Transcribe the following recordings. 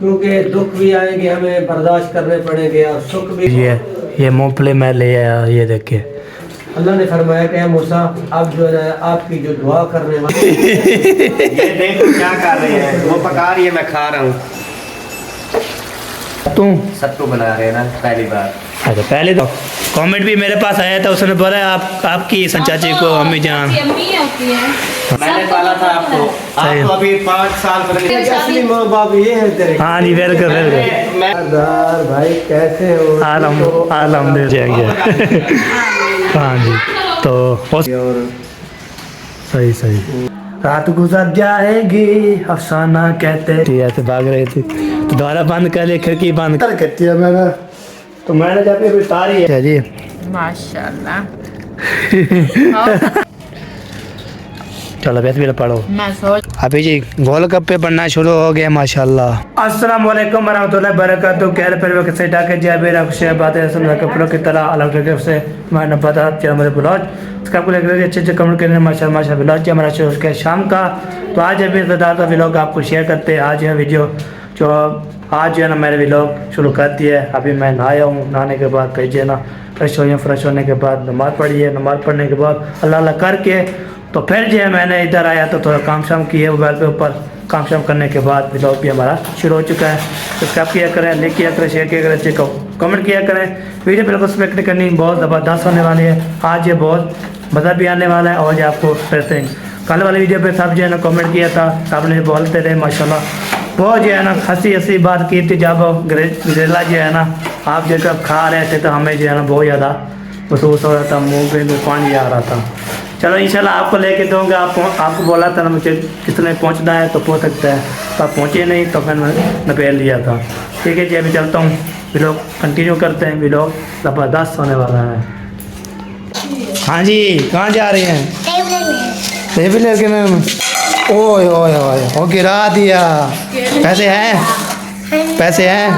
क्योंकि दुख भी आएंगे हमें बर्दाश्त करने पड़ेंगे और सुख भी। ये मूंगफली मैं ले आया, ये देखिए। अल्लाह ने फरमाया कि मूसा आप जो है आपकी जो दुआ करने वाले ये देखो क्या कर रहे हैं, वो पका रही है, मैं खा रहा हूँ। तुम सत्तू बना रहे हैं ना पहली बार। अच्छा, पहले तो कमेंट भी मेरे पास आया था, उसने बोला आपकी चाची को अम्मी जान। मैंने पाला था आपको अभी 5 साल पहले। असली माँ बाप ये है तेरे। हाँ जी, वेलकम वेलकम। सरदार भाई कैसे हो? हाँ जी, तो सही सही। रात गुजर जाएगी अफसाना कहते ऐसे भाग रहे थे, तो द्वारा बंद कर ले, खिड़की बंद कर कहती है मैंने, तो मैंने जब भी तारी है जी माशाल्लाह। चलो वैसे भी पढ़ो। अभी जी गोलगप्पे बनना शुरू हो गया माशाल्लाह। अस्सलाम वालेकुम वरहमतुल्लाहि वबरकातुहू। कह फिर कैसे डाके जाबे रखशे बातें सुनना कपड़ों की तरह अलग तरीके से मैंने बता चल मेरे ब्लॉग उसका आपको लग रहा है अच्छे अच्छे कमेंट करने माशाल्लाह माशाल्लाह। ब्लॉग हमारा शो उसके शाम का, तो आज अभी ज़्यादा व्लॉग आपको शेयर करते हैं। आज है वीडियो जो आज जो है ना मैंने व्लॉग शुरू कर दिया है। अभी मैं नहाया हूँ, नहाने के बाद फिर जो है ना फ्रेश हो, फ्रेश होने के बाद नमाज़ पढ़ी है, नमाज़ पढ़ने के बाद अल्लाह अल्लाह करके तो फिर जो है मैंने इधर आया तो थोड़ा काम शाम किए मोबाइल पे ऊपर, काम शाम करने के बाद व्लॉग भी हमारा शुरू हो चुका है। सब्सक्राइब किया करें, लाइक किया करें, शेयर किया करें, अच्छे कमेंट किया करें। वीडियो बिल्कुल एक्सपेक्ट करनी बहुत ज़बरदस्त होने वाली है। आज ये बहुत मज़ा भी आने वाला है और जो आपको फिर से कल वाली वीडियो पे सब जो है ना कमेंट किया था, सब ने बोलते रहे माशाल्लाह, बहुत जो है ना हंसी बात की थी। जब गजरेला जो है ना आप जब खा रहे थे तो हमें जो है ना बहुत ज़्यादा महसूस हो रहा था, मुँह पे पानी आ रहा था। चलो इंशाल्लाह आपको लेके दूँगा। आपको बोला था ना मुझे कितने पहुँचना है तो पहुँच सकता है, तो आप पहुँचे नहीं तो फिर मैंने नपेल लिया था। ठीक है जी, अभी चलता हूँ, व्लॉग कंटिन्यू करते हैं, व्लॉग ज़बरदस्त होने वाला है। हाँ जी, कहाँ जा रहे हैं? टेबल लेके मैम। ओए ओए ओए ओ गिरा दिया। पैसे हैं? पैसे हैं?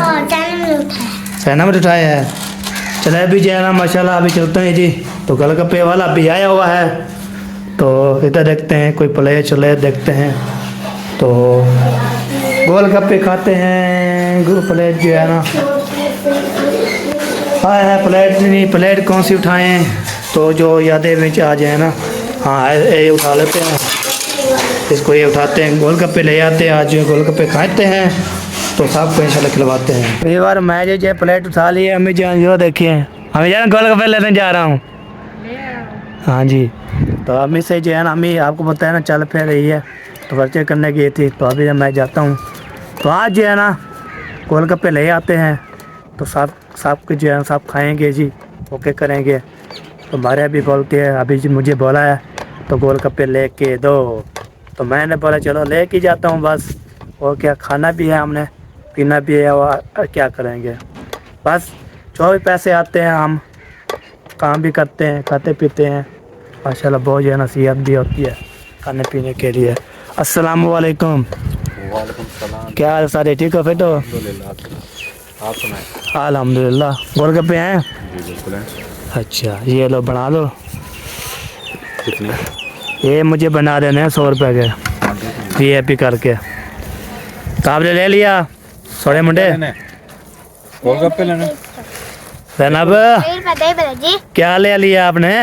सैना में उठाए हैं। चले अभी जो है ना माशाल्लाह अभी चलते हैं जी। तो गोलगप्पे वाला अभी आया हुआ है, तो इधर देखते हैं कोई प्लेट चले देखते हैं। तो गोलगप्पे खाते हैं। प्लेट जो है ना है प्लेट नहीं, प्लेट कौन सी उठाएं तो जो यादें में आ जाए ना। हाँ ये उठा लेते हैं, इसको ये उठाते हैं, गोलगप्पे ले आते हैं। आज जो गोलगप्पे खाते हैं तो सबको इंशाल्लाह खिलवाते हैं। कई बार मैं जो प्लेट उठा ली है, अम्मी जान जो देखिए हमें जाना गोलगप्पे लेने जा रहा हूँ। हाँ जी, तो अम्मी से जो है ना, अम्मी आपको बताया ना चल फिर रही है तो पर्चे करने गई थी, तो अभी जब मैं जाता हूँ तो आज जो है ना गोलगप्पे ले आते हैं, तो सब कुछ जो है सब खाएँगे जी, ओके करेंगे। तो हमारे अभी बोलते हैं, अभी जी मुझे बोला है तो गोलगप्पे ले के दो, तो मैंने बोला चलो ले के जाता हूँ बस। और क्या, खाना भी है हमने, पीना भी है, और क्या करेंगे बस। जो भी पैसे आते हैं हम काम भी करते हैं, खाते पीते हैं माशाल्लाह। बहुत जो है नसीहत भी होती है खाने पीने के लिए। अस्सलाम वालेकुम। वालेकुम सलाम। क्या हाल सारे, ठीक हो? फिर तो आप सुनाएं। अल्हम्दुलिल्लाह। गोलगप्पे हैं? जी बिल्कुल हैं। अच्छा, ये लो बना लो। कितने? ये मुझे बना देने हैं 100 रुपये के VIP करके। तो आपने ले लिया सोड़े मुंडे? गोलगप्पे लेने। जनाब क्या ले लिया आपने?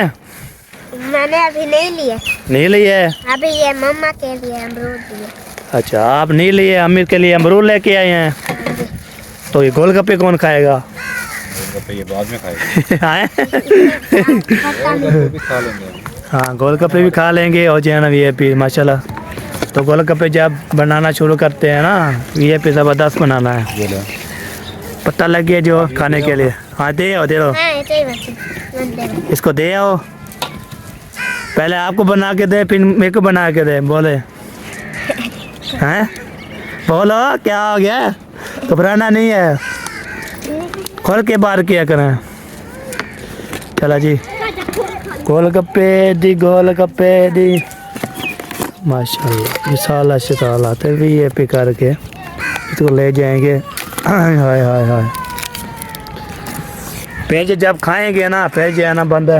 मैंने अभी नहीं लिया। नहीं लिए? अभी ये मम्मा के लिए अमरूद दिए। अच्छा, आप नहीं लिए, अमीर के लिए अमरूद लेके आए हैं। तो ये गोलगप्पे कौन खाएगा? गोलगप्पे ये बाद में खाएंगे। आए? गोलगप्पे भी खा लेंगे। हाँ, गोलगप्पे भी खा लेंगे और जो है ना VIP माशाल्लाह। तो गोलगप्पे जब बनाना शुरू करते हैं ना, VIP ज़बरदस्त बनाना है, पता लग गया जो खाने के लिए। हाँ दे आओ, दे दो इसको, दे आओ। पहले आपको बना के दे, फिर मेरे को बना के दे। बोले हैं? बोलो क्या हो गया? घबराना नहीं है, खोल के बाहर किया करें। चला जी, गोलगप्पे दी माशाल्लाह। मिसाल शिताल आते भी ये पे करके इसको ले जाएंगे। हाय हाय हाय हाय। फिर जब खाएंगे ना फिर जो है ना बंदा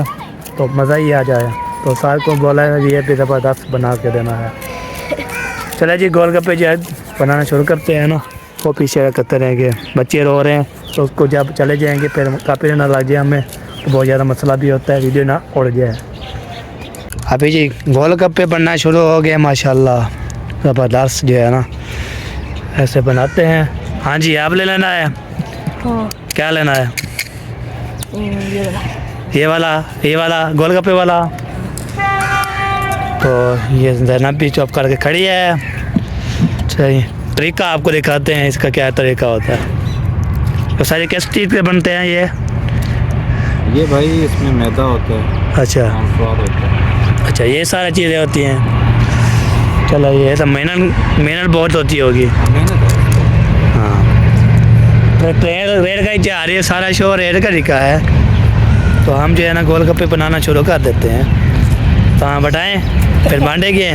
तो मज़ा ही आ जाए। तो सार को बोला है ये भी ज़बरदस्त बना के देना है। चले जी, गोलगप्पे जो है बनाना शुरू करते हैं ना। वो पीछे करते रहेंगे। बच्चे रो रहे हैं तो उसको जब चले जाएंगे फिर कापी ना लग जाए हमें, तो बहुत ज़्यादा मसला भी होता है, वीडियो ना उड़ जाए। अभी जी गोलगप्पे बनना शुरू हो गए माशाल्लाह, ज़बरदस्त जो है ना ऐसे बनाते हैं। हाँ जी, आप ले लेना है? क्या लेना है? ये वाला गोलगप्पे वाला। तो ये ज़ैनब भी चॉप करके खड़ी है। सही तरीका आपको दिखाते हैं इसका क्या तरीका होता है। तो सारे किस चीज़ के बनते हैं ये भाई इसमें मैदा होता है, अच्छा स्वाद होता है। अच्छा, ये सारी चीज़ें होती हैं। चलो ये सब मेहनत बहुत होती होगी। हाँ, तो ट्रेन रेट का ही जा रही है, सारा शो रेट का लिखा है। तो हम जो है ना गोलगप्पे बनाना शुरू कर देते हैं। तो हाँ बताएँ, फिर बांटेंगे।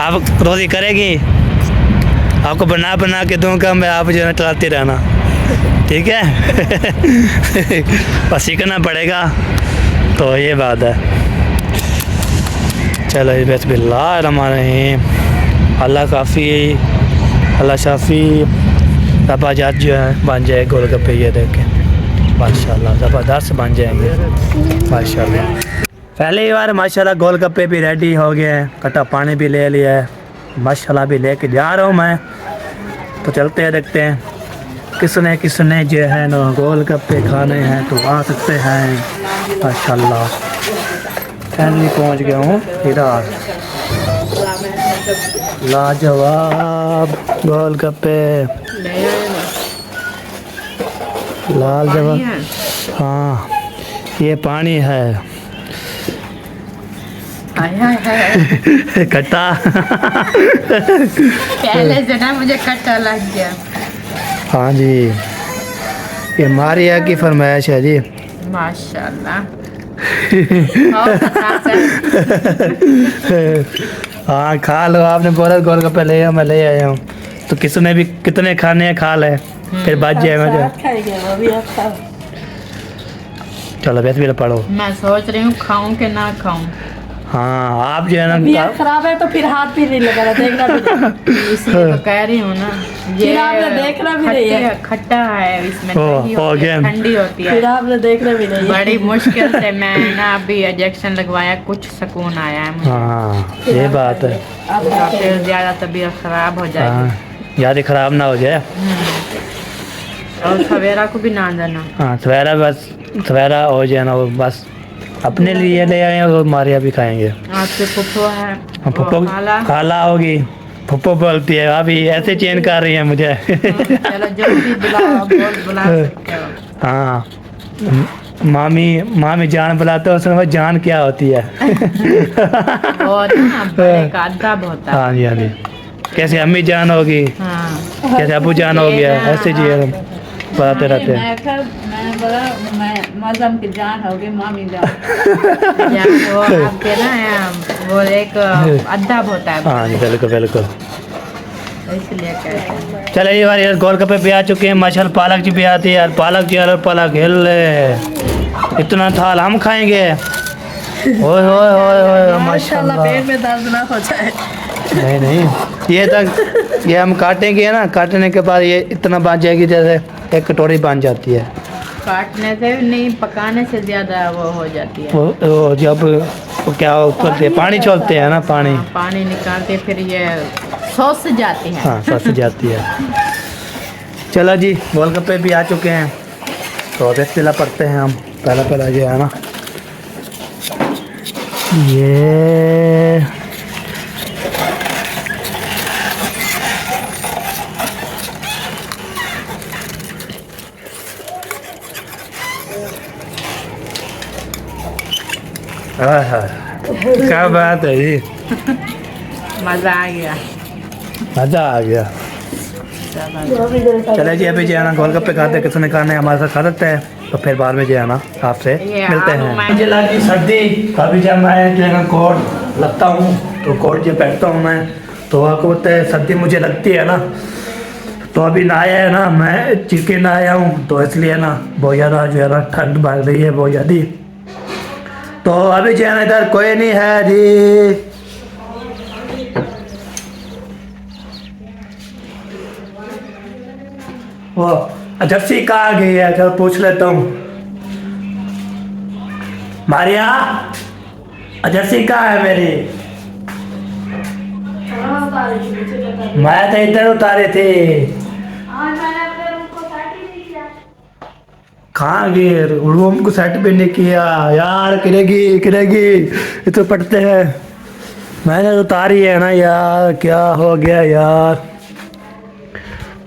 आप रोज़ी करेगी, आपको बना बना के दूँगा मैं, आप जो है चलाते रहना, ठीक है? बस सीखना पड़ेगा, तो ये बात है। चलो ये बिस्मिल्लाहिर्रहमानिर्रहीम। अल्लाह काफ़ी अल्लाह शाफ़ी। ज़बरदस्त जो है बन जाए गोलगप्पे, ये देखें माशाल्लाह ज़बरदस्त बन जाएंगे माशाल्लाह। पहली बार माशाल्लाह गोलगप्पे भी रेडी हो गए हैं, कटा पानी भी ले लिया है माशाल्लाह। भी लेके जा रहा हूँ मैं, तो चलते हैं देखते हैं किसने जो है ना गोलगप्पे खाने हैं तो आ सकते हैं माशाल्लाह। फैमिली पहुँच गया हूँ इधर। लाजवाब गोलगप्पे, लाजवाब। हाँ ये पानी है खट्टा। पहले से ना मुझे खट्टा लग गया। हाँ जी, ये मारिया की फरमाइश है जी माशाल्लाह। हाँ खा लो, आपने बोला गोलगप्पे ले आओ, मैं ले आया हूँ। तो किसने भी कितने खाने हैं खा ले, फिर बच जाएगा जो। चलो बेस भी पढ़ो। मैं सोच रही हूँ खाऊं कि ना खाऊं। हाँ आप जो है ना तबीयत खराब है तो फिर हाथ भी नहीं लगा रहा, देखना भी नहीं। इसलिए तो कह रही हूँ ना, फिर आपने देखना भी नहीं है। खट्टा है, इसमें ओ, दही होती है, again। ठंडी होती फिर है। आपने देखना भी नहीं है। बड़ी मुश्किल से मैं ना अभी इंजेक्शन लगवाया, कुछ सुकून आया है मुझे। हाँ ये बात है। तो फिर ज्यादा तबीयत खराब हो जाएगी। हाँ ज़्यादा ख़राब ना हो जाए। और सवेरा को भी ना देना। हाँ सवेरा, बस सवेरा हो जाए ना, वो बस अपने लिए ले आए और मारिया भी खाएंगे। आपके फुफ्फो है, फुप्पो वो खाला होगी, फुप्पो बोलती है अभी ऐसे चेंज कर रही है मुझे। चलो जो भी बुला सकते हो। हाँ मामी जान बुलाते हो, उसमें जान क्या होती है? और ना बड़े का अदब होता है। हाँ जी हाँ जी, कैसे अम्मी जान होगी, हाँ कैसे अबू जान हो गया, ऐसे जी बताते रहते हैं। मैंने बोला मैं मजम की जान होगी, मामी जान। या वो आपके ना वो एक अदब होता है, हाँ जी बिल्कुल बिल्कुल। इसलिए कहते हैं। चले ये बार गोलगप्पे भी आ चुके हैं माशाल्लाह। पालक जी भी आती है यार, पालक जी यार, पालक हिल इतना थाल हम खाएंगे। ओए ओए ओए ओए माशाल्लाह, पेट में दर्द ना हो जाए। नहीं नहीं, ये तक ये हम काटेंगे ना, काटने के बाद ये इतना बन जाएगी जैसे एक कटोरी बन जाती है। काटने से नहीं, पकाने से ज्यादा वो हो जाती है। वो जब वो क्या करते हैं, पानी छोड़ते हैं ना, पानी पानी निकालते फिर ये सॉस जाती है। हाँ सस जाती है। चलो जी गोलगप्पे भी आ चुके हैं, तो बिस्मिल्लाह पढ़ते हैं हम। पहला जो है ना ये क्या बात है जी, मजा आ गया। मज़ा आ गया। चले जी अभी जो है ना गोलगप्पे खाते, किसने खाने हमारे साथ खा सकते हैं, तो फिर बाद में जो है ना आपसे मिलते हैं। मुझे लगी सर्दी, कभी जब मैं जो है ना कोट लगता हूँ तो कोट जो पहनता हूँ मैं, तो आपको पता है सर्दी मुझे लगती है ना। तो अभी नहाया है ना, मैं चिकन आया हूँ, तो इसलिए ना बहुत ज़्यादा जो है ना ठंड भाग रही है बहुत ज़्यादा। तो अभी जो है ना इधर कोई नहीं है जी। वो जर्सी कहाँ गई है, चल पूछ लेता हूँ। मारिया, जर्सी कहाँ है मेरी? मैं तो इधर उतारे थे। कहाँ गए? रूम को सेट भी नहीं किया यार। गिरेगी गिरेगी, ये तो पटते हैं। मैंने उतारी है ना यार, क्या हो गया यार।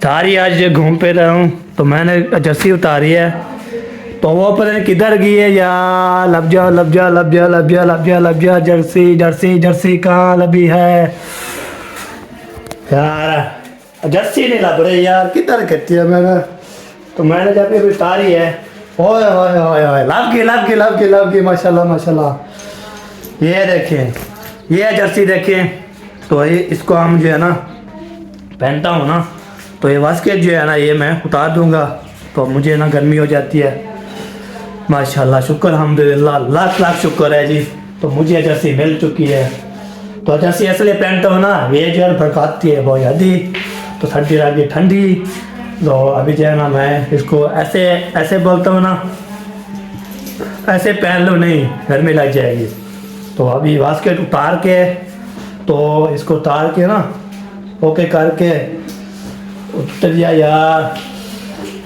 तारी आज घूम पे रहा हूँ तो मैंने जर्सी उतारी है, तो वो पता नहीं किधर गई है यार। लब जा लब जा लब जा लब जा लब जा लब जा, जर्सी जर्सी जर्सी कहाँ लबी है यार। जर्सी नहीं लब रही यार, किधर कहती है मैंने। तो मैंने जब भी उतारी है, ओए ओए ओए ओए, लब की लब की लब की लब की, माशाल्लाह माशाल्लाह। ये देखें, ये जर्सी देखें। तो ये इसको हम जो है ना पहनता हूँ ना, तो ये वास्केट जो है ना ये मैं उतार दूंगा, तो मुझे ना गर्मी हो जाती है। माशाल्लाह, शुक्र अल्हम्दुलिल्लाह, लाख लाख शुक्र है जी। तो मुझे जर्सी मिल चुकी है। तो जर्सी इसलिए पहनता हूँ ना, ये जो है भड़काती है बहुत ज़्यादा, तो सर्दी लगी ठंडी। तो अभी जो है ना मैं इसको ऐसे ऐसे बोलता हूँ ना, ऐसे पहन लो, नहीं गर्मी लग जाएगी। तो अभी वास्केट उतार के, तो इसको उतार के ना ओके करके उतर जा यार।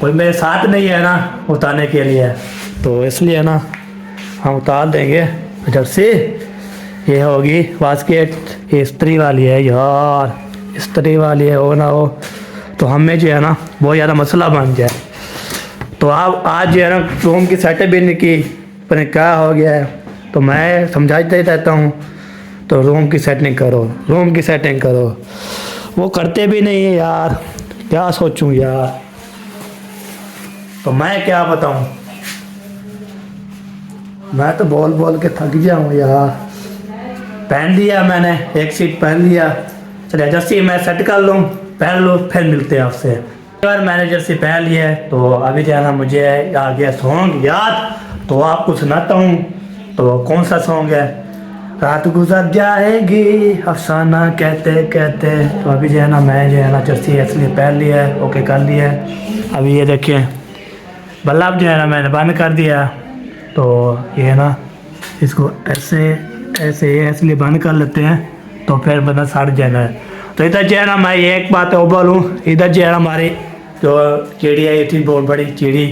कोई मेरे साथ नहीं है ना उतारने के लिए, तो इसलिए ना हम उतार देंगे जर्सी। ये होगी वास्केट, ये इस्त्री वाली है यार, इस्त्री वाली है, हो ना हो तो हमें जो है ना बहुत ज़्यादा मसला बन जाए। तो आप आज जो है ना रूम की सेटअप भी नहीं की, पर क्या हो गया है। तो मैं समझाते ही रहता हूँ, तो रूम की सेटिंग करो, रूम की सेटिंग करो। वो करते भी नहीं है यार, क्या सोचूं यार। तो मैं क्या बताऊं, मैं तो बोल बोल के थक गया हूँ यार। पहन लिया मैंने, एक सीट पहन लिया। चलिए जर्सी मैं सेट कर लूँ, पहन लो, फिर मिलते हैं आपसे। बार मैंने जर्सी पहन लिया है, तो अभी जो है ना मुझे आ गया सॉन्ग याद, तो आपको सुनाता हूँ। तो कौन सा सॉन्ग है? रात गुजर जाएगी अफसाना कहते कहते। तो अभी जो है ना मैं जो है ना जर्सी इसलिए पहन लिया है, ओके कर लिया है। अभी ये देखिए बल्ब जो है ना मैंने बंद कर दिया। तो ये है ना इसको ऐसे ऐसे इसलिए बंद कर लेते हैं, तो फिर बंदा सड़ जाना है। तो इधर जो है ना मैं एक बात और बोलूँ, इधर जो है ना हमारी जो चिड़ी है, ये थी बहुत बड़ी चिड़ी,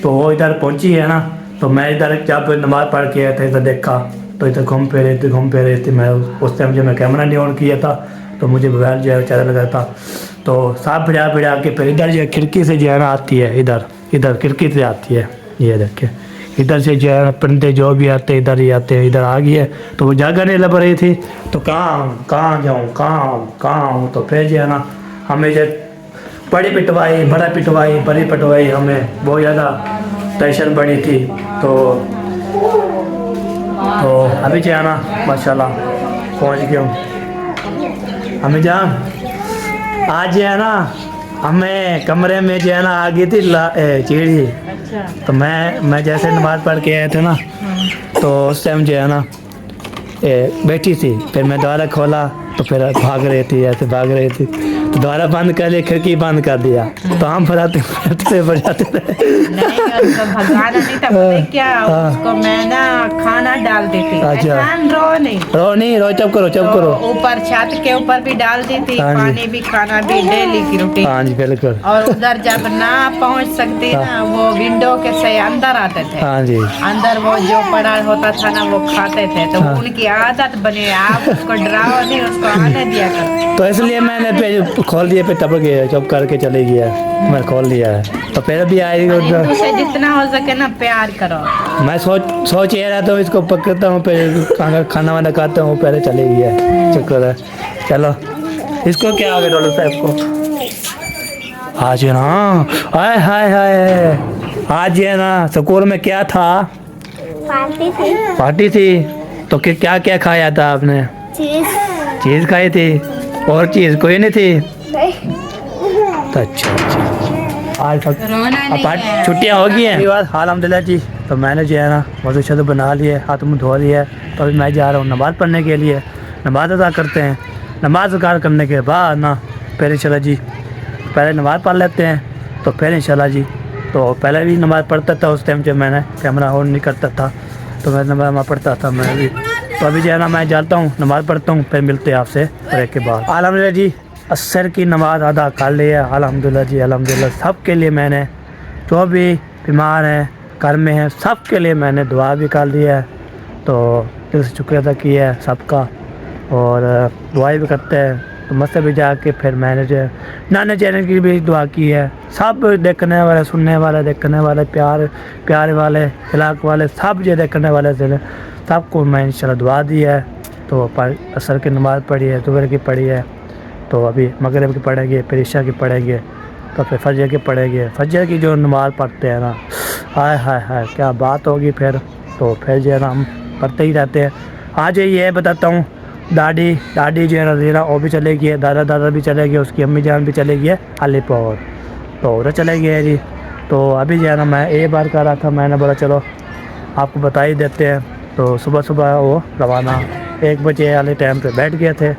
तो वो इधर पहुँची है ना। तो मैं इधर जब नमाज़ पढ़ के आया था, इधर देखा तो इधर घूम पे रही थी। मैं उस टाइम जब मैं कैमरा नहीं ऑन किया था, तो मुझे मोबाइल जो है बेचारा लगा था। तो साफ भिड़ा के फिर इधर जो खिड़की से जो है ना आती है, इधर खिड़की से आती है। ये देखिए इधर से जो है परिंदे जो भी आते इधर ही आते हैं। इधर आ गई है, तो वो जगह नहीं लग रही थी, तो कहाँ जाऊँ कहाँ हूँ। तो फिर जो है ना हमें जो बड़ी पिटवाई हमें बहुत ज़्यादा टेंशन बनी थी। तो अभी जो है ना माशाल्लाह पहुँच गया हूँ। हमें जान आज जो है ना हमें कमरे में जो है ना आ गई थी चिड़ी। तो मैं जैसे नमाज़ पढ़ के आए थे ना, तो उस टाइम जो है ना बैठी थी। फिर मैं द्वारा खोला तो फिर भाग रही थी, ऐसे भाग रही थी। तो द्वारा बंद कर लिया, खिड़की बंद कर दिया। तो हम बजाते थे नहीं उसको भगाना नहीं था, पता है क्या, उसको मैं ना खाना डाल दी थी। अच्छा। रो चुप करो तो ऊपर छत के ऊपर भी डाल दी थी, हाँ जी। पानी भी खाना भी डेली की रोटी। हाँ जी बिल्कुल। और उधर जब ना पहुंच सकती ना, वो विंडो के से अंदर आते थे। हाँ जी। अंदर वो जो पड़ा होता था ना वो खाते थे, तो उनकी आदत बनी। आप उसको डराओ नहीं, उसको आने दिया करो। तो इसलिए मैंने पे खोल दिया, पे टपक गया, चुप करके चले गया। मैं खोल दिया है, तो फिर भी आएगी उधर। उसे जितना हो सके ना प्यार करो। मैं सोच ये रहा था, इसको पकड़ता हूँ, फिर खाना वाना खाता हूँ, पहले चले गया। शुक्र है। चलो इसको क्या हो गया डॉक्टर साहब को? आज है ना हाय आज है ना स्कूल में क्या था? पार्टी थी। तो क्या क्या खाया था आपने? चीज़ खाई थी, और चीज़ कोई नहीं थी? तो अच्छा आज छुट्टियाँ हो गई हैं। अल्हम्दुलिल्लाह जी। तो मैंने जो है ना वज़ू शज़ू बना लिए, हाथ मुँह धो लिया। तो अभी मैं जा रहा हूँ नमाज़ पढ़ने के लिए। नमाज़ अदा करते हैं। नमाज अदा करने के बाद ना पहले चलो जी पहले नमाज़ पढ़ लेते हैं, तो फिर इंशाल्लाह जी। तो पहले भी नमाज़ पढ़ता था उस टाइम जब मैंने कैमरा ऑन नहीं करता था, तो मैं नमाज़ पढ़ता था मैं भी। तो अभी जो है ना मैं जाता हूँ नमाज़ पढ़ता हूँ, फिर मिलते हैं आपसे ब्रेक के बाद। अल्हम्दुलिल्लाह जी असर की नमाज़ अदा कर ली है अल्हम्दुलिल्लाह जी अल्हम्दुलिल्लाह। सब के लिए मैंने जो भी बीमार हैं घर में हैं सब के लिए मैंने दुआ भी कर ली है। तो दिल से शुक्र अदा किया है सबका और दुआ भी करते हैं। तो मस्जिद भी जाके फिर मैंने जो नाना चैनल की भी दुआ की है। सब देखने वाले सुनने वाले देखने वाले प्यार वाले इलाक वाले सब जो देखने वाले सबको मैं इंशाल्लाह दुआ दी है। तो असर की नमाज़ पढ़ी है, दुहर की पढ़ी है, तो अभी मगरिब की पढ़ेंगे, फिर इशा की पढ़ेंगे, तो फिर फजर की पढ़ेंगे। फजर की जो नमाज़ पढ़ते हैं ना हाय हाय हाय क्या बात होगी फिर। तो फिर जो है ना हम पढ़ते ही रहते हैं। आज ये बताता हूँ दादी जो है ना ज़ीरा वो भी चले गई है, दादा भी चले गए, उसकी अम्मी जान भी चले गई है अलीपुर, तो उधर चले गए जी। तो अभी जो है ना मैं एक बार कर रहा था, मैंने बोला चलो आपको बता ही देते हैं। तो सुबह वो रवाना 1 बजे वाले टाइम पे बैठ गए थे।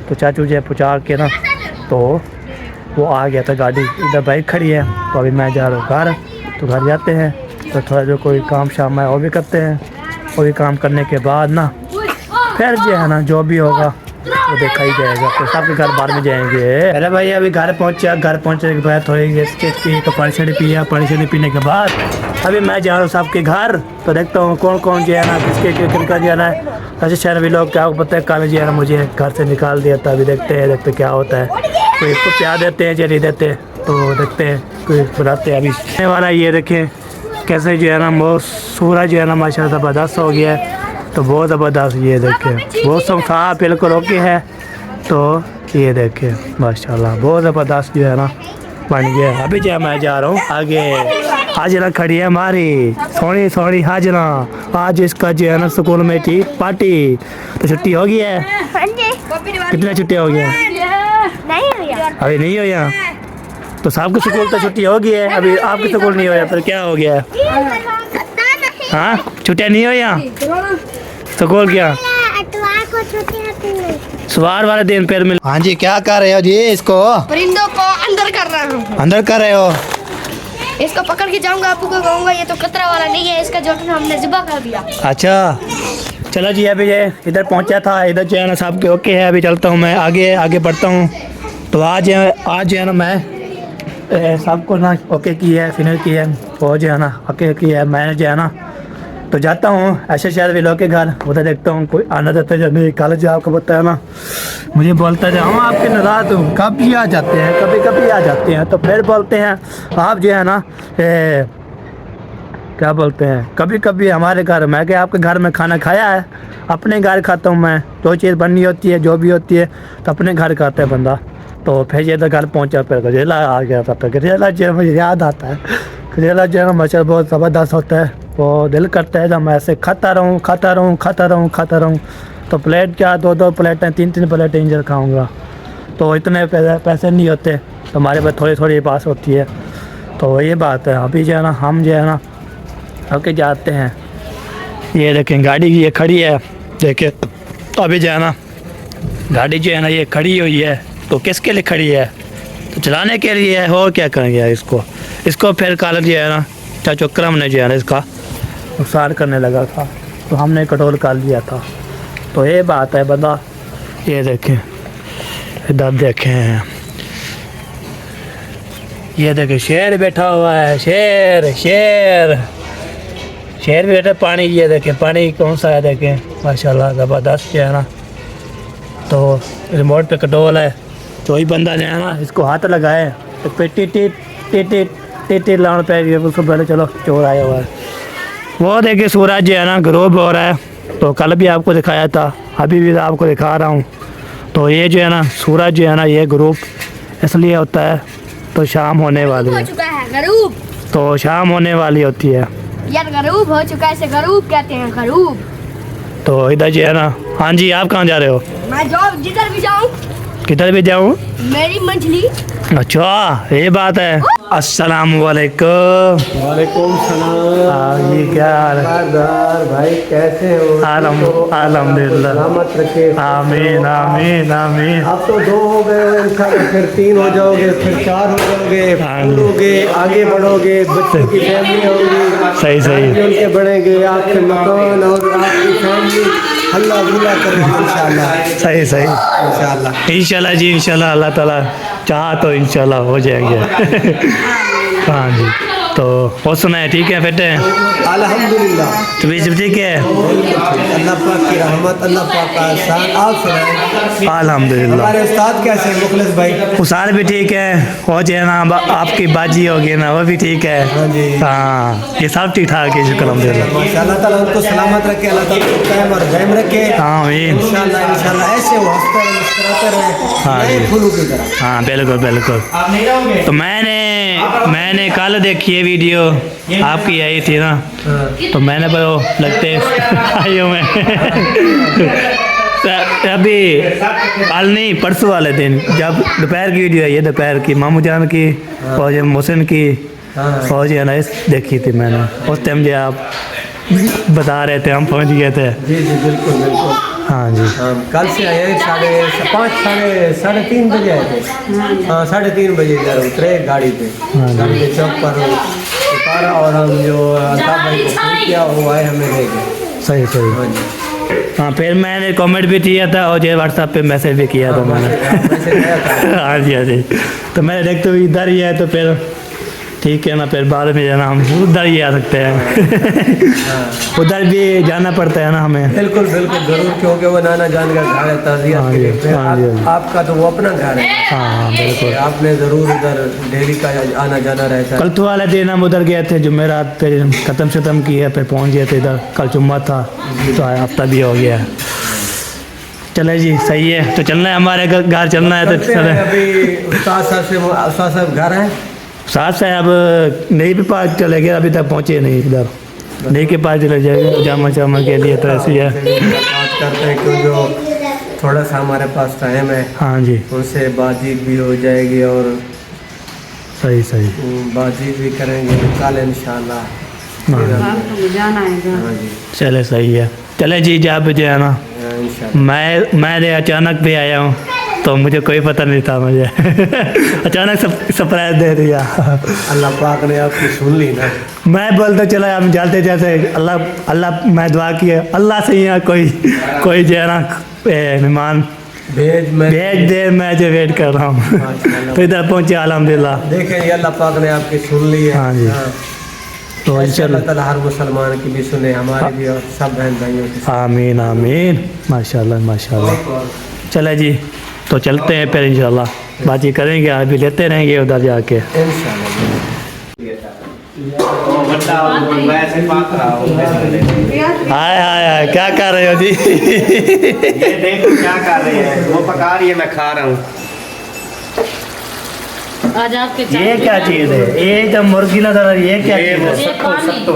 तो चाचू जी पहुँचा के ना तो वो आ गया था, गाड़ी इधर बाइक खड़ी है। तो अभी मैं जा रहा हूँ घर, तो घर जाते हैं तो थोड़ा जो कोई काम शाम है वो भी करते हैं। वो भी काम करने के बाद ना फिर जो है ना जो भी होगा वो देखा ही जाएगा। तो सबके घर बाहर में जाएंगे। अरे भाई अभी घर पहुँचे के बाद थोड़ी की तो पानी शानी पिया, पानी शानी पीने के बाद अभी मैं जा रहा हूँ सबके घर। तो देखता हूँ कौन जो है ना किसके किनका जो है ना ऐसे शहर भी लोग क्या पता है कल जो है ना मुझे घर से निकाल दिया था। अभी देखते क्या होता है, कोई इसको प्यार देते हैं या नहीं देते, तो देखते हैं कोई बनाते हैं। अभी आने वाला ये देखें कैसे जो है ना वो सूरज जो है ना माशाल्लाह ज़बरदस्त हो गया है। तो बहुत ज़बरदस्त ये देखें मौसम साफ बिल्कुल ओके है। तो ये देखें माशाल्लाह बहुत ज़बरदस्त जो है ना बन गया। अभी जो मैं जा रहा हूँ आगे। हाजरा खड़ी है हमारी सोनी हाजरा। आज इसका जो है ना स्कूल में थी पार्टी, तो छुट्टी हो गई है। कितनी छुट्टी हो गया? अभी नहीं हो गया। तो सबके स्कूल तो छुट्टी हो गई है, अभी आपके स्कूल नहीं होया, फिर क्या हो गया? हाँ छुट्टियाँ नहीं हो या स्कूल क्या सवार वाले दिन फिर मिल। हाँ जी क्या कर रहे हो जी? इसको परिंदों को अंदर कर रहा हूँ। अंदर कर रहे हो? इसको पकड़ के जाऊंगा, आपको कहूँगा ये तो खतरा वाला नहीं है, इसका जो हमने ज़िबा कर दिया। अच्छा चलो जी अभी ये इधर पहुंचा था, इधर जो है ना सब के ओके है। अभी चलता हूँ मैं आगे बढ़ता हूँ। तो आज जो है ना मैं सबको ना ओके की है, फिनल की है, वो जो है ना ओके की है। मैंने जो है ना तो जाता हूँ ऐसे शायद भी लोग के घर, उधर देखता हूँ कोई आना जाता है नहीं। कल जो आपको बताया ना मुझे बोलता है हम आपके नाराज़ हूँ, कभी आ जाते हैं कभी आ जाते हैं। तो फिर बोलते हैं आप जो है ना क्या बोलते हैं कभी हमारे घर। मैं क्या आपके घर में खाना खाया है? अपने घर खाता हूँ मैं, जो चीज़ बननी होती है जो भी होती है तो अपने घर खाता है बंदा। तो फिर ये तो घर पहुँचा, फिर गजेला आ गया था। फिर गजेला जो मुझे याद आता है, गजेला जो है ना मच्छर बहुत ज़बरदस्त होता है। वो दिल करता है जब मैं ऐसे खाता रहूँ। तो प्लेट क्या 2 प्लेटें 3 प्लेटें इंजर खाऊँगा। तो इतने पैसे नहीं होते, तो हमारे पास थोड़ी पास होती है। तो ये बात है। अभी जो है ना हम जो है ना ओके जाते हैं। ये देखें गाड़ी ये खड़ी है, देखें अभी जो है ना गाड़ी जो है ना ये खड़ी हुई है। तो किसके लिए खड़ी है? तो चलाने के लिए है, और क्या करेंगे इसको फिर कल जो है ना चाचू अकरम ने जो है ना इसका नुकसान करने लगा था, तो हमने कंट्रोल कर लिया था। तो ये बात है बंदा। ये देखें इधर देखें, ये देखें शेर बैठा हुआ है, शेर भी बैठा। पानी ये देखें पानी कौन सा है देखें माशाल्लाह ज़बरदस्त जो है ना। तो रिमोट पे कंट्रोल है, तो वही बंदा जो है ना इसको हाथ लगाए तो पे टी लाउन पे उसको पहले चलो चोर आया हुआ है। वो देखिए सूरज जो है ना गरूब हो रहा है। तो कल भी आपको दिखाया था, अभी भी आपको दिखा रहा हूँ। तो ये जो है ना सूरज जो है ना ये गरूब इसलिए होता है, तो शाम होने वाली है। गरूब तो शाम होने वाली होती है यार, गरूब हो चुका है, इसे गरूब कहते हैं, गरूब। तो इधर जो है ना। हाँ जी आप कहाँ जा रहे हो? मैं जो जिधर भी जाऊँ किधर भी जाऊँ? मेरी मंझली अच्छा ये बात है। अस्सलाम वालेकुम। वालेकुम सलाम। ये क्या हाल है? सरदार भाई कैसे हो? अल्हम्दुलिल्लाह। सलामत रखे। आमीन आमीन आमीन। अब तो 2 हो गए, इंशाल्लाह फिर 3 हो जाओगे, फिर 4 हो जाओगे, फूलोगे, आगे बढ़ोगे, बच्चों की फैमिली होगी, सही सही। बच्चे उनके बढ़ेंगे, आपके मकान और आपकी फैमिली अल्लाह बुला करेगा इंशाल्लाह। सही सही। इंशाल्लाह इंशाल्लाह जी इंशाल्लाह, अल्लाह ताला चाहा तो इंशाल्लाह हो जाएंगे। हाँ जी। तो और सुनाए ठीक है बेटे? अल्हम्दुलिल्लाह तबीयत सब ठीक है? अल्लाह पाक की रहमत, अल्लाह पाक का एहसान। आप सुनाएं अल्हम्दुलिल्लाह। हमारे उस्ताद कैसे हैं मुखलिस भाई? उसार भी ठीक है, हो जाए ना आपकी बाजी होगी ना वो भी ठीक है। हाँ जी। हाँ ये सब ठीक ठाक है, शुक्र अल्हम्दुलिल्लाह। माशा अल्लाह ताला उनको सलामत रखे, अल्लाह ताला उनको कायम और कायम रखे। आमीन। इंशाल्लाह इंशाल्लाह ऐसे वो हंसते रहे, मुस्कुराते रहे, हाँ नए जी। फूलों की तरह। हाँ बिल्कुल बिल्कुल। तो मैंने कल देखी है वीडियो आपकी आई थी ना, तो मैंने पर वो लगते आइयो में अभी कल नहीं परसों वाले दिन जब दोपहर की वीडियो आई है, दोपहर की मामू जान की और जो मोहसिन की और जो अनाइस देखी थी मैंने। उस टाइम जो आप बता रहे थे हम पहुंच गए थे। जी जी बिल्कुल बिल्कुल। हाँ जी। हम कल से आए हैं 5:30 साढ़े 3 बजे आए थे। हाँ 3:30 बजे इधर उतरे गाड़ी पे, गाड़ी के चौक पर उतारा और हम जो अल्ताफ भाई को फोन किया वो आए हमें ले गए। सही सही। हाँ जी। हाँ फिर मैंने कमेंट भी किया था और जो व्हाट्सएप पे मैसेज भी किया था मैंने। मैसेज आया था। हाँ जी हाँ जी। तो मैंने देखते हुए इधर ही है तो फिर ठीक है ना, फिर बाद में जाना हम उधर ही आ सकते हैं। उधर भी जाना पड़ता है ना हमें। बिल्कुल बिल्कुल जरूर, क्योंकि वो नाना जान का घर है ताज़ियत हाँ के लिए। जी, फिर हाँ जी, हाँ जी। आपका तो वो अपना घर है। हाँ बिल्कुल। आपने ज़रूर इधर डेली का आना जाना रहता है। कल तो वाले दिन हम उधर गए थे जुमेरात, फिर ख़त्म किया, फिर पहुंच गए थे इधर। कल जुम्मा था तो हफ्ता भी हो गया। चले जी सही है, तो चलना है हमारे घर चलना है तो चलते हैं। चले। अभी उस्ताद साहब घर है। साथ साहब नहीं भी पास चले गए, अभी तक पहुँचे नहीं इधर। नहीं के पास चले जाएगा जामा के लिए, तो ऐसे ही है। बात करते हैं क्यों जो थोड़ा सा हमारे पास टाइम है, हाँ जी उनसे बातचीत भी हो जाएगी और सही सही। बातचीत भी करेंगे कल इंशाल्लाह। हाँ जाना है हाँ जी चले सही है। चले जी जब बजे है ना, इंशाल्लाह। मैं अचानक भी आया हूँ तो मुझे कोई पता नहीं था, मुझे अचानक सरप्राइज दे दिया। अल्लाह पाक ने आपकी सुन ली ना। मैं बोलते चला हम जाते जाते अल्लाह मैं दुआ किया अल्लाह से यहाँ कोई जो है ना मेहमान भेज दे, मैं जो वेट कर रहा हूँ। तो इधर पहुँचे अल्हम्दुलिल्लाह। देखें ये अल्लाह पाक ने आपकी सुन ली है। हाँ जी। तो अल्लाह इंशाल्लाह ताला हर मुसलमान की भी सुने, हमारी भी और सब बहन भाइयों की। आमीन आमीन। माशाल्लाह माशाल्लाह। चले जी तो चलते हैं फिर इंशाल्लाह बातचीत करेंगे, अभी लेते रहेंगे उधर जाके इंशाल्लाह। मैं ऐसे पाक रहा हूँ। हाय हाय हाय क्या कर रहे हो जी? ये देखो क्या कर रहे हैं, वो पका रही है मैं खा रहा हूँ। आज आपके ये क्या चीज़ है? ये जब मुर्गी नजर आ रही है, ये क्या ये चीज़ वो है? सत्तू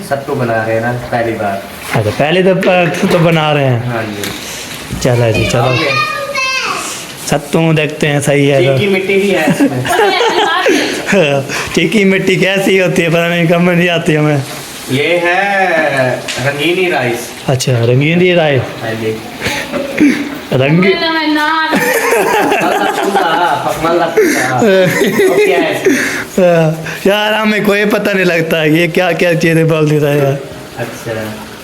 सत्तू। बना रहे हैं ना पहली बार। अच्छा पहले तो बना रहे हैं। हाँ जी। चलो जी चलो सत्तू देखते हैं सही है चीकी मिट्टी भी है इसमें। तो। चीकी मिट्टी कैसी होती है पता नहीं, कम नहीं आती हमें। ये है रंगीनी राइस। अच्छा रंगीन राइस। हाँ जी। रंगी क्या है? यार हमें कोई पता नहीं लगता है ये क्या क्या चीज़ें बोल देता है यार। अच्छा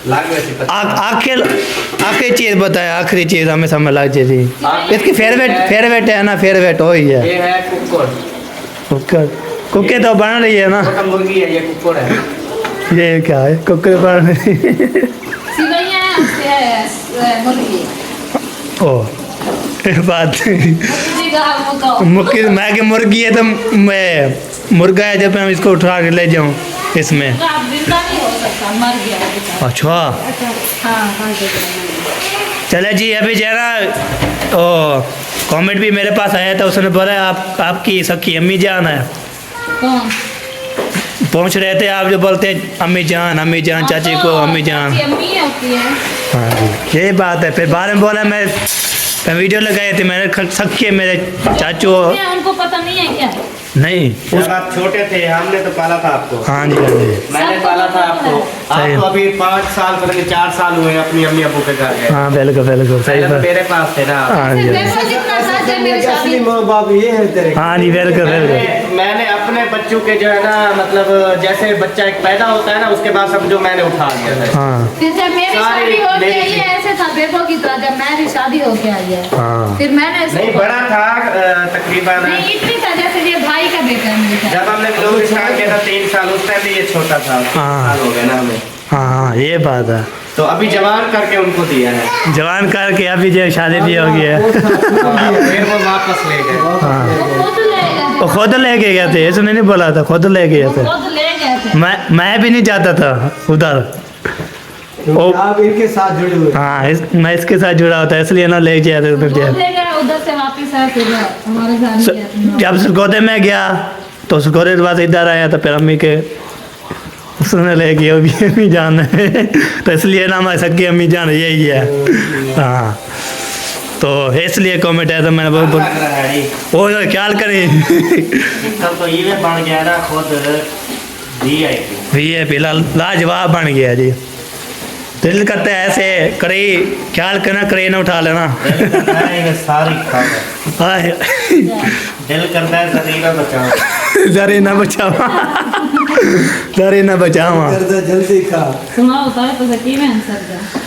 लाग वैसे पता। आखिरी चीज़ बताए, आखिरी चीज़ हमें समझ लग जाती। इसकी फेवरेट है ना, फेवरेट हो ही है। ये है कुकर। कुकर तो बन रही है ना। छोटा मुर्गी है, ये कुकर है। ये क्या है? कुकर बन रही मुर्गी ओ बात मुर्गी है तो मैं मुर्गा है, जब मैं इसको उठा के ले जाऊँ इसमें। जिंदा नहीं हो सकता, मर गया बेचारा। अच्छा हाँ चले जी अभी जरा ओ कमेंट भी मेरे पास आया था, उसने बोला आपकी सखी अम्मी जान है। कौन? पहुंच रहे थे आप जो बोलते हैं अम्मी जान चाची को अम्मी जान। अम्मी होती है। हाँ जी ये बात है। फिर बारे में बोला मैं मैं वीडियो लगाए थे मैंने सख्य मेरे चाचू क्या उनको पता नहीं है क्या? नहीं जब आप छोटे थे हमने तो पाला था आपको। हाँ जी हाँ जी मैंने पाला था आपको। सही। आपको अभी 5 साल पता नहीं 4 साल हुए अपनी अम्मी अबू के घर गए। हाँ बिल्कुल बिल्कुल सही पहले तो बात मेरे पास थे ना। हाँ जी देखो जितना साथ है मेरे शादी असली माँ बाप ये है तेरे। हाँ जी बिल्कुल बिल्कुल मैंने अपने बच्चों के जो है ना मतलब जैसे बच्चा एक पैदा होता है ना उसके बाद समझो मैंने उठा लिया था। हाँ फिर जब मेरी सारी शादी हो मेरी गई है ऐसे था बेबो की तरह जब मेरी शादी हो के आई है हाँ फिर मैंने नहीं बड़ा था तकरीबन नहीं इतनी था जैसे ये भाई का बेटा है मेरे साथ। जब हमने लोग स्टार्ट किया था 3 साल उस टाइम भी ये छोटा था। 3 हाँ। साल हो गए ना हमें। हाँ हाँ ये बात है तो अभी जवान करके उनको दिया है। जवान करके अभी जो शादी भी हो गई है फिर वो वापस ले गए। हाँ वो खुद ले गए वो खुद लेके गए थे ऐसे मैंने बोला था खुद लेके गए थे खुद ले गए थे। मैं भी नहीं जाता था उधर क्योंकि आप इनके साथ जुड़े हुए। हाँ मैं इसके साथ जुड़ा होता है इसलिए ना ले जाते उधर खुद गया ले गए उधर से वापस आए फिर हमारे घर में गए। जब सरगोदे में गया तो सरगोदे के बाद इधर आया तो फिर अम्मी के उसने ले गया अम्मी जान है तो इसलिए ना हमारी सकी अम्मी जान यही है। हाँ तो इसलिए कमेंट है तो मैंने बहुत लग रहा है जी। वो ख्याल करें तब तो ये बन गया ना खुद VIP। ये फिलहाल लाजवाब बन गया जी दिल करता है ऐसे करे ख्याल करना करे ना उठा लेना सारी हाय दिल करता है जरीना बचाओ। जरे ना बचावा जरे ना बचावा करदा जल्दी खा। सुनाओ सारे तो सकी में आंसर का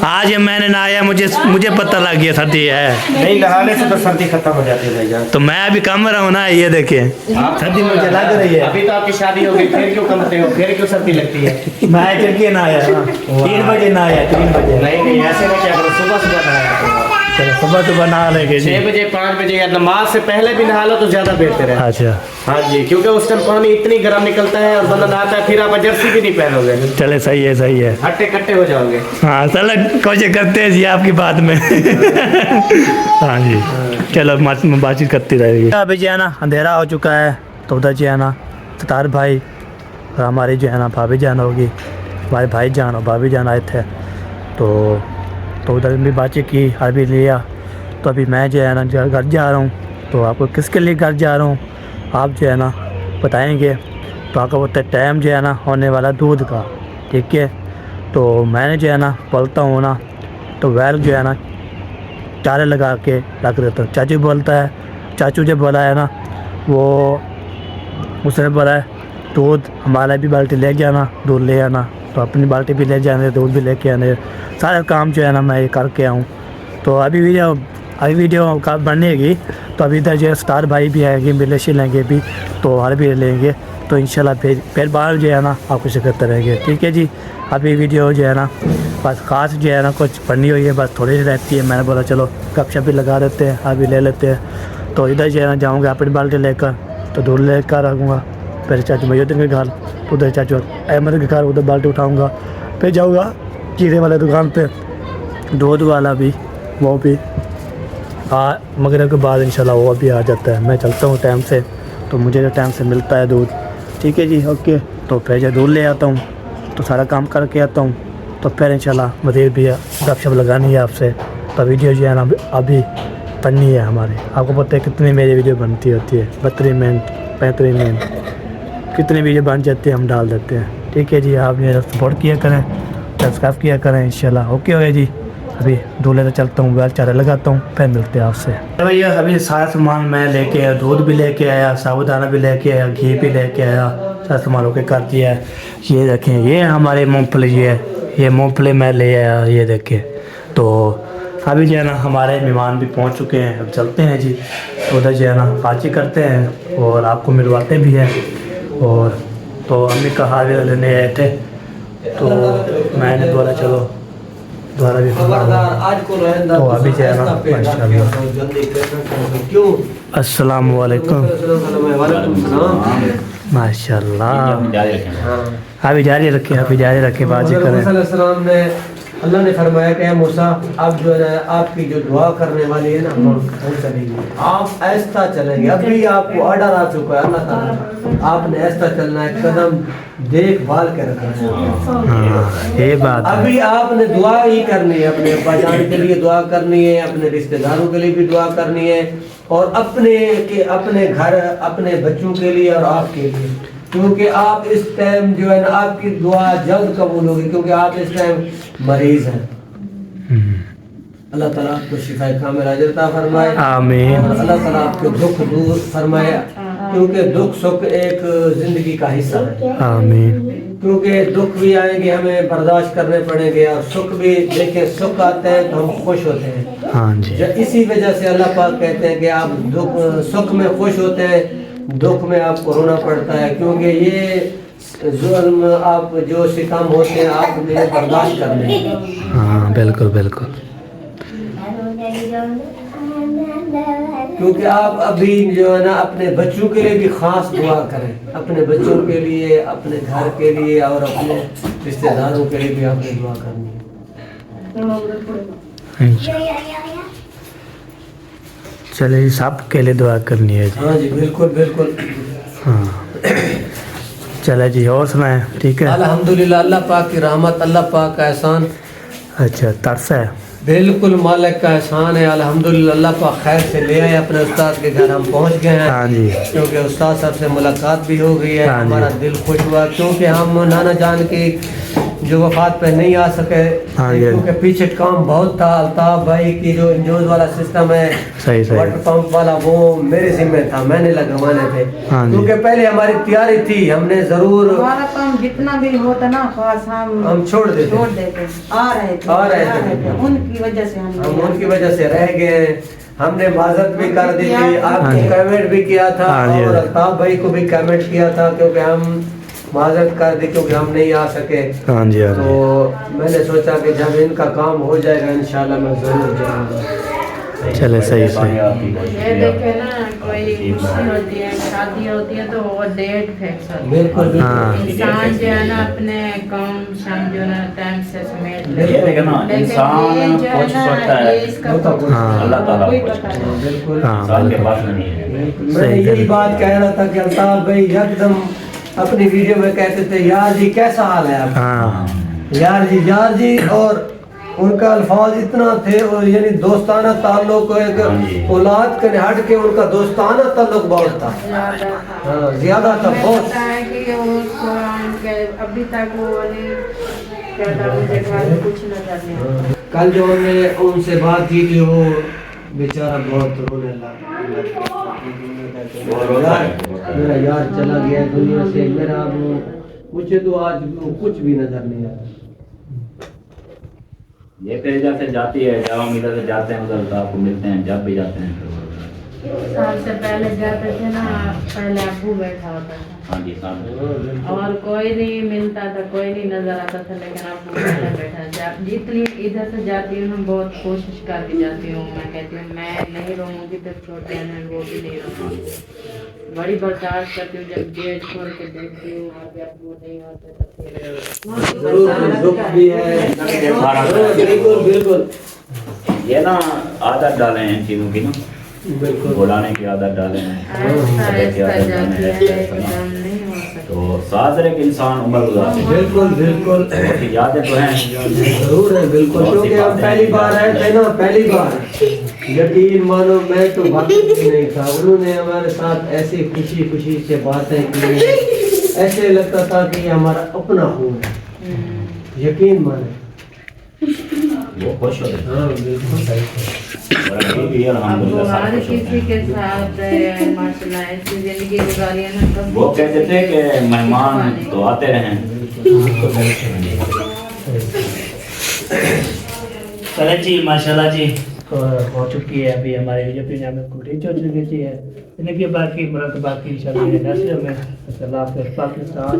आज मैंने नहाया मुझे पता लग गया सर्दी है नहीं नहाने से तो सर्दी खत्म हो जाती है भाईजान। तो मैं अभी कम रहा हूँ ना ये देखिए सर्दी मुझे लग रही है अभी तो आपकी शादी हो गई फिर क्यों कमते हो फिर क्यों सर्दी लगती है। मैं करके नहाया 3 बजे नहाया 3 बजे नहीं ऐसे में क्या करो सुबह सुबह नहाया करो। चलो सुबह नहा लेंगे जी 6 बजे 5 बजे या नमाज से पहले भी नहा लो तो ज्यादा बेहतर है। अच्छा हाँ जी क्योंकि उस टाइम पानी इतनी गर्म निकलता है और बंदा नहाता है फिर आप जर्सी भी नहीं पहनोगे चले सही है हट्टे कट्टे हो जाओगे। हाँ चलो कोशिश करते हैं जी आपकी बात में हाँ जी चलो बातचीत करती रहेगी। अभी जो है ना अंधेरा हो चुका है तो उधर जो है ना सतार भाई और हमारी जो है ना भाभी जान होगी हमारे भाई जान और भाभी जान आए थे तो उधर भी बातचीत की अभी लिया तो अभी मैं जो है ना घर जा रहा हूँ तो आपको किसके लिए घर जा रहा हूँ आप जो है ना बताएंगे तो आपका बोलते टाइम जो है ना होने वाला दूध का ठीक है। तो मैंने जो है ना बोलता हूँ ना तो वैल जो है ना चारे लगा के रख देता हूँ। चाचू बोलता है चाचू जब बोला है ना वो उसने बोला है दूध हमारा भी बाल्टी ले जाना दूध ले आना तो अपनी बाल्टी भी ले जाने दूध भी लेके आने सारा काम जो है ना मैं ये करके आऊँ। तो अभी वीडियो का बनेगी तो अभी इधर जो है स्टार भाई भी आएंगे मिलेशी लेंगे भी तो हर भी लेंगे तो इंशाल्लाह फिर बाहर जो है ना आपको शिकत रहेंगे ठीक है जी। अभी वीडियो जो है ना बस ख़ास जो है ना कुछ पढ़नी हुई है बस थोड़ी सी रहती है मैंने बोला चलो गपशप भी लगा देते हैं अभी ले लेते हैं। तो इधर जो है ना जाऊँगा अपनी बाल्टी लेकर तो दूध लेकर रखूँगा फिर चाचू मयुद्दीन के घर उधर चाचू अहमद के घर उधर बाल्टी उठाऊँगा फिर जाऊँगा कीड़े वाले दुकान पे दूध वाला भी वो भी मगरिब के बाद इंशाल्लाह वो भी आ जाता है। मैं चलता हूँ टाइम से तो मुझे टाइम से मिलता है दूध ठीक है जी ओके। तो फिर जब दूध ले आता हूँ तो सारा काम करके आता हूँ तो फिर इंशाल्लाह मज़ीद भी गपशप लगानी है आपसे। तो वीडियो जो है ना अभी बननी है हमारी आपको पता है कितनी मेरी वीडियो बनती होती है 32 मिनट 35 मिनट कितनी वीडियो बन जाती है हम डाल देते हैं ठीक है जी। आप मेरा सपोर्ट किया करें सब्सक्राइब किया करें इंशाल्लाह ओके हो गया जी। अभी दूल्हे तो चलता हूँ चारा लगाता हूँ फिर मिलते हैं आपसे। भैया अभी सारा सामान मैं लेके आया दूध भी लेके आया साबुदाना भी लेके आया घी भी लेके आया सारा सामान होके कर दिया है। ये देखें ये हमारे मूँगफली है ये मूँगफली मैं ले आया ये देखें। तो अभी जो है ना हमारे मेहमान भी पहुँच चुके हैं अब चलते हैं जी उधर जो है ना बातचीत करते हैं और आपको मिलवाते भी हैं। और तो अम्मी का हाजिर लेने आए थे तो मैंने बोला चलो द्वारा भी तो अभी जो है ना अस्सलाम वालेकुम माशाल्लाह अभी जारी रखें बातचीत करें। अल्लाह ने फरमाया कि मूसा अब जो है आपकी जो दुआ करने वाली है ना हम चलेंगे, आप ऐसा चलेंगे। अभी आपको ऑर्डर आ चुका है अल्लाह ताला, आपने ऐसा चलना है, कदम देखभाल के रखना है। ये बात है। अभी आपने दुआ ही करनी है, अपने अब्बा जान के लिए दुआ करनी है, अपने रिश्तेदारों के लिए भी दुआ करनी है, और अपने घर अपने बच्चों के लिए और आपके लिए, क्योंकि आप इस टाइम जो है ना आपकी दुआ जल्द कबूल होगी, क्योंकि आप इस टाइम मरीज हैं। अल्लाह ताला आपको शिफाए कामिल अता फरमाए, आमीन। और अल्लाह ताला आपके दुख दूर फरमाए, क्योंकि दुख सुख एक जिंदगी का हिस्सा है। आमीन। क्योंकि दुख भी आएंगे, हमें बर्दाश्त करने पड़ेंगे, और सुख भी देखें, सुख आते हैं तो हम खुश होते हैं। हाँ जी। इसी वजह से अल्लाह पाक कहते हैं कि आप दुख सुख में खुश होते हैं, दुख में आपको रोना पड़ता है, क्योंकि ये जुल्म आप जो सितम होते हैं आपने बर्दाश्त करने हैं। हाँ बिल्कुल बिल्कुल। क्योंकि आप अभी जो है ना अपने बच्चों के लिए भी खास दुआ करें, अपने बच्चों के लिए, अपने घर के लिए, और अपने रिश्तेदारों के लिए भी आपने दुआ करनी है। चले सब के लिए दुआ करनी है जी। हाँ जी बिल्कुल बिल्कुल। हाँ चले जी, और सुनाए? ठीक है अल्हम्दुलिल्लाह, अल्लाह पाक की रहमत, अल्लाह पाक का एहसान। अच्छा तरस है? बिल्कुल मालिक का एहसान है अल्हम्दुलिल्लाह। अल्लाह पाक खैर से ले आए, अपने उस्ताद के घर हम पहुंच गए हैं। हाँ जी। क्योंकि उस्ताद साहब से मुलाकात भी हो गई है, हाँ जी। हमारा दिल खुश हुआ, क्योंकि हम नाना जान की जो वफात पे नहीं आ सके, हाँ जी। क्योंकि पीछे काम बहुत था। अल्ताफ भाई की जो इंजोज वाला सिस्टम है, सही सही। वाटर पंप वाला, वो मेरे जिम्मे था, मैंने लगवाने थे। हाँ जी। क्योंकि पहले हमारी तैयारी थी, हमने जरूर हमारा काम जितना भी होता ना खास हम छोड़ देते आ रहे थे उनकी वजह से हम उनकी वजह से रह गए। हमने माजरत भी कर दी थी, हाँ आपको जी। कमेंट भी किया था, हाँ जी। और अल्ताफ भाई को भी कमेंट किया था, क्योंकि हम माजरत कर दी क्योंकि हम नहीं आ सके। हाँ जी। हाँ तो जी। मैंने सोचा कि जब इनका काम हो जाएगा इंशाल्लाह मैं जरूर जाऊंगा। चले सही सही। ये देखे ना, कोई खुशी होती है, शादी होती है, तो वो डेट फिक्स होती है। बिल्कुल हाँ। इंसान जो है ना अपने काम शाम जो है ना टाइम से समेट ले। ये देखे ना, लेकिन इंसान ये जो है कुछ ना, सोचता है, ये इसका हाँ। अल्लाह ताला कोई कुछ पता नहीं। बिल्कुल हाँ इंसान के बिल्कुल। पास नहीं है। मैं यही बात कह रहा था कि अल्ताफ भाई एकदम अपनी वीडियो में कहते थे, यार जी कैसा हाल है आपका, हाँ यार जी, और उनका अल्फाज इतना थे, और यानी दोस्ताना ताल्लुक, एक औलाद के हट के उनका दोस्ताना ताल्लुक बहुत था। हाँ ज्यादा था, हमें बहुत। पता है कि वो कुरान के अभी तक वो नहीं कहता, मुझे घर कुछ नजर नहीं आता। कल जो हमने उनसे बात की थी, वो बेचारा बहुत रोने लगा। मेरा यार चला गया दुनिया से, मेरा मुझे तो आज कुछ भी नजर नहीं आया। ये फिर इधर से जाती है, जब हम इधर से जाते हैं उधर आपको मिलते हैं, जब भी जाते हैं। सबसे पहले जाते थे ना, पहले अब्बू बैठा होता था। हाँ जी साहब। और कोई नहीं मिलता था, कोई नहीं नजर आता था, लेकिन अब्बू पहले बैठा था। जितनी इधर से जाती हूँ मैं बहुत कोशिश करके जाती हूँ, मैं कहती हूँ मैं नहीं रहूँगी तो छोटे हैं वो भी नहीं रहूँगी। बड़ी बर्दाश्त करती हूँ, जब गेट खोल के देखती हूँ और जब वो नहीं होते तो फिर जरूर दुख भी है। बिल्कुल बिल्कुल। ये ना आदत डाले हैं इन चीज़ों की ना, बिल्कुल बुलाने की आदत डाले हैं। तो साथ रह के इंसान उम्र गुजारते हैं। बिल्कुल बिल्कुल। बहुत यादें तो हैं जरूर है, बिल्कुल। क्योंकि हम पहली बार आए थे ना, पहली बार, यकीन मानो मैं तो वाकिफ ही नहीं था। उन्होंने हमारे साथ ऐसे खुशी खुशी से बातें की, ऐसे लगता था कि हमारा अपना खून है, यकीन माने। वो खुश होते हैं। हाँ बिल्कुल सही। और अभी भी अब अल्हम्दुलिल्लाह सब हर खुश होते किसी हैं। के साथ माशाल्लाह ऐसी जिंदगी गुजारी है ना, वो कहते थे कि मेहमान तो आते रहें। चले जी माशाल्लाह जी, हो चुकी है अभी हमारी वीडियो पे हमें कंप्लीट हो चुकी है। इनके बाकी मुराद बाकी इंशाल्लाह नेक्स्ट में, अल्लाह हाफ़िज़, पाकिस्तान।